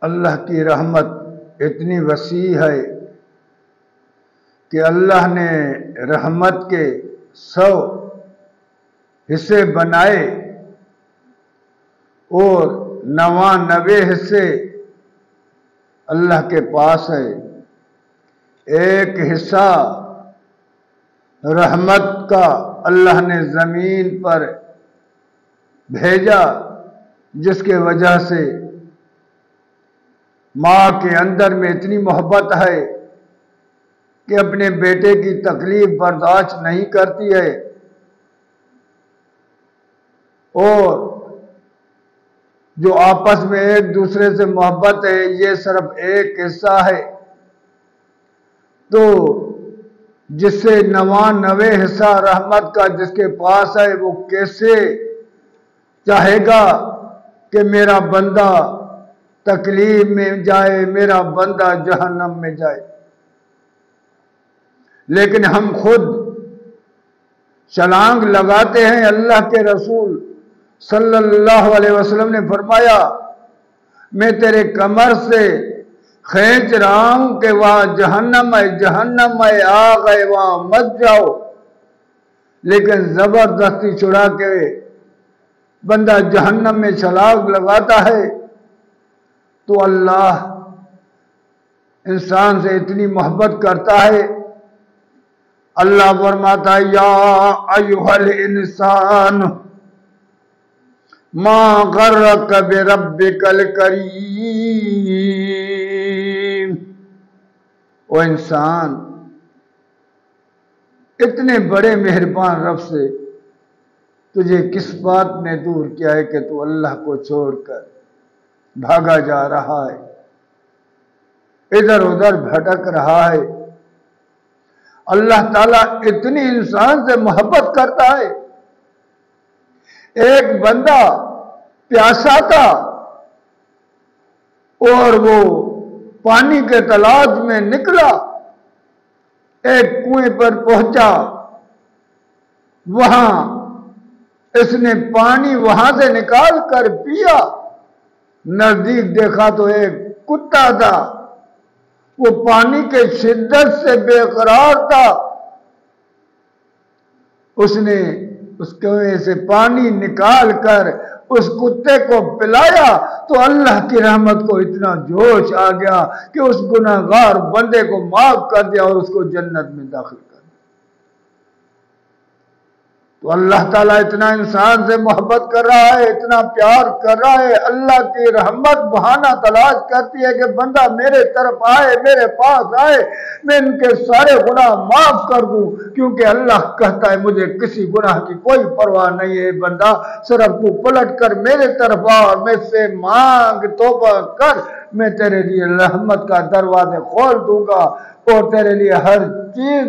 अल्लाह की रहमत इतनी वसी है कि अल्लाह ने रहमत के 100 हिस्से बनाए और 99 हिस्से अल्लाह के पास है। एक हिस्सा रहमत का अल्लाह ने ज़मीन पर भेजा, जिसके वजह से माँ के अंदर में इतनी मोहब्बत है कि अपने बेटे की तकलीफ बर्दाश्त नहीं करती है, और जो आपस में एक दूसरे से मोहब्बत है ये सिर्फ एक हिस्सा है। तो जिससे 99 हिस्सा रहमत का जिसके पास है वो कैसे चाहेगा कि मेरा बंदा तकलीफ में जाए, मेरा बंदा जहन्नम में जाए। लेकिन हम खुद छलांग लगाते हैं। अल्लाह के रसूल सल्लल्लाहु अलैहि वसल्लम ने फरमाया, मैं तेरे कमर से खींच रहा हूं कि वहां जहन्नम है, जहन्नम है, आ गए वहां मत जाओ। लेकिन जबरदस्ती छुड़ा के बंदा जहन्नम में छलांग लगाता है। तो अल्लाह इंसान से इतनी मोहब्बत करता है। अल्लाह फरमाता है, या अय्युहल इंसान मा गर्रक बिरब्बिकल करीम। ओ इंसान, इतने बड़े मेहरबान रब से तुझे किस बात ने दूर किया है कि तू अल्लाह को छोड़कर भागा जा रहा है, इधर उधर भटक रहा है। अल्लाह ताला इतनी इंसान से मोहब्बत करता है। एक बंदा प्यासा था और वो पानी के तलाश में निकला, एक कुएं पर पहुंचा। वहां इसने पानी वहां से निकाल कर पिया। नजदीक देखा तो एक कुत्ता था, वो पानी के शिद्दत से बेकरार था। उसने उस कुएं से पानी निकाल कर उस कुत्ते को पिलाया तो अल्लाह की रहमत को इतना जोश आ गया कि उस गुनाहगार बंदे को माफ कर दिया और उसको जन्नत में दाखिल कर दिया। तो अल्लाह ताला इतना इंसान से मोहब्बत कर रहा है, इतना प्यार कर रहा है। अल्लाह की रहमत बहाना तलाश करती है कि बंदा मेरे तरफ आए, मेरे पास आए, मैं इनके सारे गुनाह माफ कर दूं। क्योंकि अल्लाह कहता है मुझे किसी गुनाह की कोई परवाह नहीं है बंदा, सिर्फ तू पलट कर मेरे तरफ आ और मुझसे मांग, तौबा कर, मैं तेरे लिए रहमत का दरवाजे खोल दूंगा और तेरे लिए हर चीज